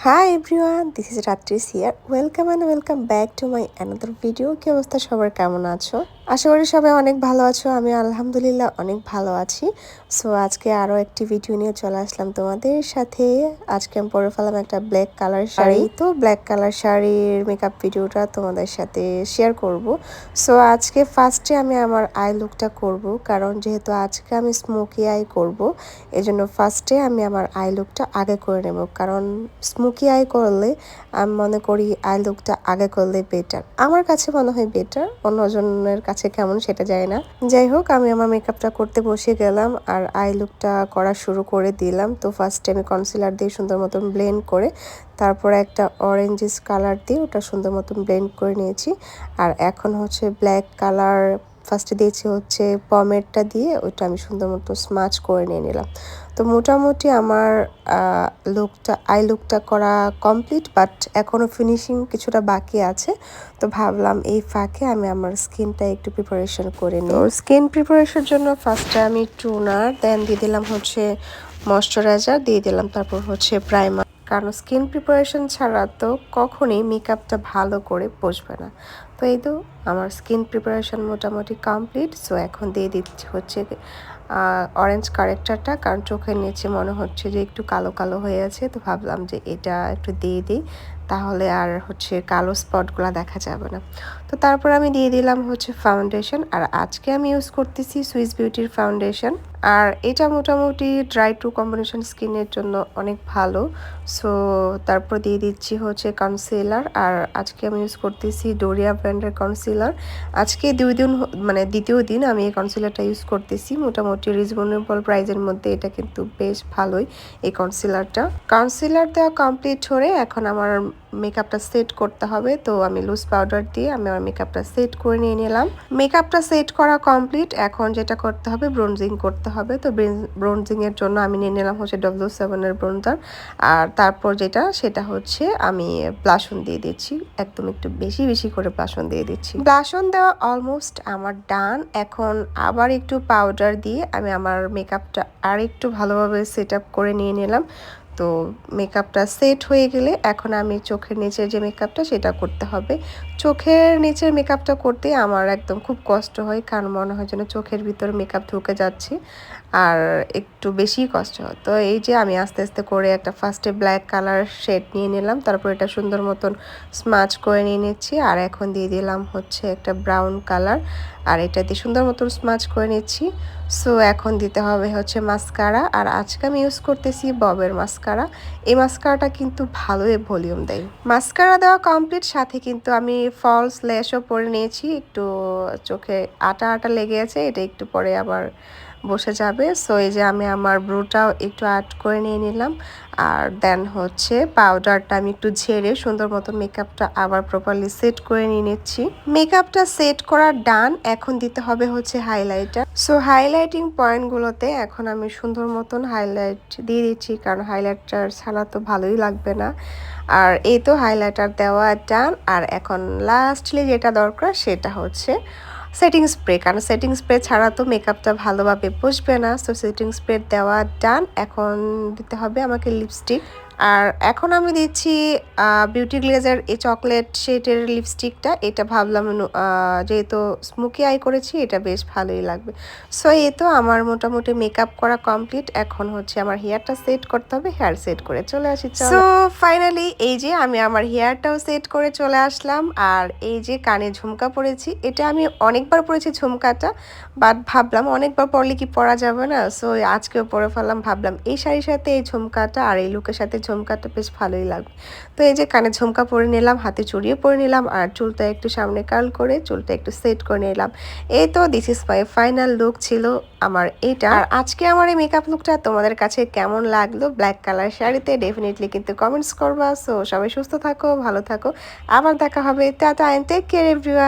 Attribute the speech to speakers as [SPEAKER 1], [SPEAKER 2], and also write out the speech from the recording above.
[SPEAKER 1] Hi everyone, this is Ratris here. Welcome and welcome back to my another video. কি অবস্থা সবার, কেমন আছো? আশা করি সবাই অনেক ভালো আছো। আমি আলহামদুলিল্লাহ অনেক ভালো আছি। সো আজকে আরো একটি ভিডিও নিয়ে চলে আসলাম তোমাদের সাথে। আজকে আমি পরে ফেলাম একটা ব্ল্যাক কালার শাড়ি। তো ব্ল্যাক কালার শাড়ির মেকআপ ভিডিওটা তোমাদের সাথে শেয়ার করব। সো আজকে ফার্স্টে আমি আমার আই লুকটা করব, কারণ যেহেতু আজকে আমি স্মোকি আই করব, এজন্য ফার্স্টে আমি আমার আই লুকটা আগে করে নেব, কারণ স্মোকি আই করলে আমি মনে করি আই লুকটা আগে করলে বেটার। আমার কাছে মনে হয় বেটার, অন্যজনের কাছে কেমন সেটা যায় না। যাই হোক, আমি আমার মেকআপটা করতে বসে গেলাম আর আই লুকটা করা শুরু করে দিলাম। তো ফার্স্টে আমি কনসিলার দিয়ে সুন্দর মতন ব্লেন্ড করে, তারপরে একটা অরেঞ্জিস কালার দিয়ে ওটা সুন্দর মতন ব্লেন্ড করে নিয়েছি। আর এখন হচ্ছে ব্ল্যাক কালার ফার্স্টে দিয়েছি হচ্ছে পমেডটা দিয়ে, ওইটা আমি সুন্দর মতো স্মাচ করে নিয়ে নিলাম। তো মোটামুটি আমার আই লুকটা করা কমপ্লিট, বাট এখনও ফিনিশিং কিছুটা বাকি আছে। তো ভাবলাম এই ফাঁকে আমি আমার স্কিনটা একটু প্রিপারেশন করে নিই। স্কিন প্রিপারেশনের জন্য ফার্স্টে আমি টোনার, দেন দিয়ে দিলাম হচ্ছে ময়শ্চারাইজার, দিয়ে দিলাম তারপর হচ্ছে প্রাইমার। কারণ স্কিন প্রিপারেশন ছাড়া তো কখনই মেকআপটা ভালো করে বসবে না। তো এই তো আমার স্কিন প্রিপারেশন মোটামুটি কমপ্লিট। সো এখন দিয়ে দিচ্ছি হচ্ছে অরেঞ্জ কারেক্টারটা, কারণ চোখের নিচে মনে হচ্ছে যে একটু কালো কালো হয়ে আছে। তো ভাবলাম যে এটা একটু দিয়ে দিই, তাহলে আর হচ্ছে কালো স্পটগুলো দেখা যাবে না। তো তারপর আমি দিয়ে দিলাম হচ্ছে ফাউন্ডেশন, আর আজকে আমি ইউজ করতেছি সুইস বিউটির ফাউন্ডেশন। আর এটা মোটামুটি ড্রাই টু কম্বিনেশন স্কিনের জন্য অনেক ভালো। সো তারপর দিয়ে দিচ্ছি হচ্ছে কনসিলার, আর আজকে আমি ইউজ করতেছি ডোরিয়া ব্র্যান্ডের কনসিলার। আজকে দ্বিতীয় দিন আমি এই কনসিলারটা ইউজ করতেছি। মোটামুটি রিজনেবল প্রাইসের মধ্যে এটা কিন্তু বেশ ভালোই এই কনসিলারটা। কনসিলার দেওয়া কমপ্লিট হয়ে এখন আমার মেকআপটা সেট করতে হবে। তো আমি লুজ পাউডার দিয়ে আমি আমার মেকআপটা সেট করে নিয়ে নিলাম। মেকআপটা সেট করা কমপ্লিট, এখন যেটা করতে হবে ব্রোনজিং করতে হবে। তো ব্রোনজিং এর জন্য আমি নিয়ে নিলাম হচ্ছে W7 এর ব্রোনজার, আর তারপর সেটা হচ্ছে আমি ব্লাশন দিয়ে দিচ্ছি। একদম একটু বেশি বেশি করে ব্লাশন দিয়ে দিচ্ছি। ব্লাশন দেওয়া অলমোস্ট আমার ডান। এখন আবার একটু পাউডার দিয়ে আমি আমার মেকআপটা আর একটু ভালোভাবে সেট আপ করে নিয়ে নিলাম। তো মেকআপটা সেট হয়ে গেলে এখন আমি চোখের নিচের যে মেকআপটা সেটা করতে হবে। চোখের নিচের মেকআপটা করতে আমার একদম খুব কষ্ট হয়, কারণ মনে হয় যেন চোখের ভিতরে মেকআপ ঢুকে যাচ্ছে, আর একটু বেশি কষ্ট হয়। তো এই যে আমি আস্তে আস্তে করে একটা ফার্স্টে ব্ল্যাক কালার শেড নিয়ে নিলাম, তারপর এটা সুন্দর মতন স্মাচ করে নিয়ে নিচ্ছি। আর এখন দিয়ে দিলাম হচ্ছে একটা ব্রাউন কালার, আর এটা দিয়ে সুন্দর মতন স্মাচ করে নিচ্ছি। সো এখন দিতে হবে হচ্ছে মাস্কারা, আর আজকে আমি ইউজ করতেছি ববের মাস্কারা। এই মাস্কারাটা কিন্তু ভালোই ভলিউম দেয়। মাস্কারা দেওয়া কমপ্লিট, সাথে কিন্তু আমি ফলস ল্যাশও পরে নিয়েছি। একটু চোখে আটা আটা লেগে আছে, এটা একটু পরে আবার বসে যাবে। সো এই যে আমি আমার ব্রুটাও একটু অ্যাড করে নিয়ে নিলাম, আর দেন হচ্ছে পাউডারটা আমি একটু ঝেড়ে সুন্দর মতো মেকআপটা আবার প্রপারলি সেট করে নিয়ে নিচ্ছি। মেকআপটা সেট করা ডান, এখন দিতে হবে হচ্ছে হাইলাইটার। সো হাইলাইটিং পয়েন্টগুলোতে এখন আমি সুন্দর মতন হাইলাইট দিয়ে দিচ্ছি, কারণ হাইলাইটার ছাড়া তো ভালোই লাগবে না। আর এই তো হাইলাইটার দেওয়া ডান, আর এখন লাস্টলি যেটা দরকার সেটা হচ্ছে সেটিং স্প্রে, কারণ সেটিং স্প্রে ছাড়া তো মেকআপটা ভালোভাবে বসবে না। সো সেটিং স্প্রে দেওয়া ডান, এখন দিতে হবে আমাকে লিপস্টিক। আর এখন আমি দিচ্ছি বিউটি গ্লেজার এই চকলেট শেডের লিপস্টিকটা। এটা ভাবলাম যেহেতু স্মোকি আই করেছি, এটা বেশ ভালোই লাগবে। সো এই তো আমার মোটামুটি মেকআপ করা কমপ্লিট। এখন হচ্ছে আমার হেয়ারটা সেট করতে হবে, হেয়ার সেট করে চলে আসি। সো ফাইনালি এই যে আমি আমার হেয়ারটাও সেট করে চলে আসলাম, আর এই যে কানে ঝুমকা পরেছি। এটা আমি অনেকবার পরেছি ঝুমকাটা, বাট ভাবলাম অনেকবার পরলে কি পরা যাবে না। সো আজকেও পরে ফেললাম, ভাবলাম এই শাড়ির সাথে এই ঝুমকাটা আর এই লুকের সাথে ঝুমকাটা বেশ ভালোই লাগবে। তো এই যে কানে ঝুমকা পরে নিলাম, হাতে চুড়িও পরে নিলাম, আর চুলটা একটু সামনে কার্ল করে চুলটা একটু সেট করে নিলাম। এই তো this is my final look ছিল আমার এটা। আর আজকে আমার এই মেকআপ লুকটা তোমাদের কাছে কেমন লাগলো ব্ল্যাক কালার শাড়িতে, ডেফিনেটলি কিন্তু কমেন্টস করবা। সো সবাই সুস্থ থাকো, ভালো থাকো, আবার দেখা হবে। Tata and take care everyone.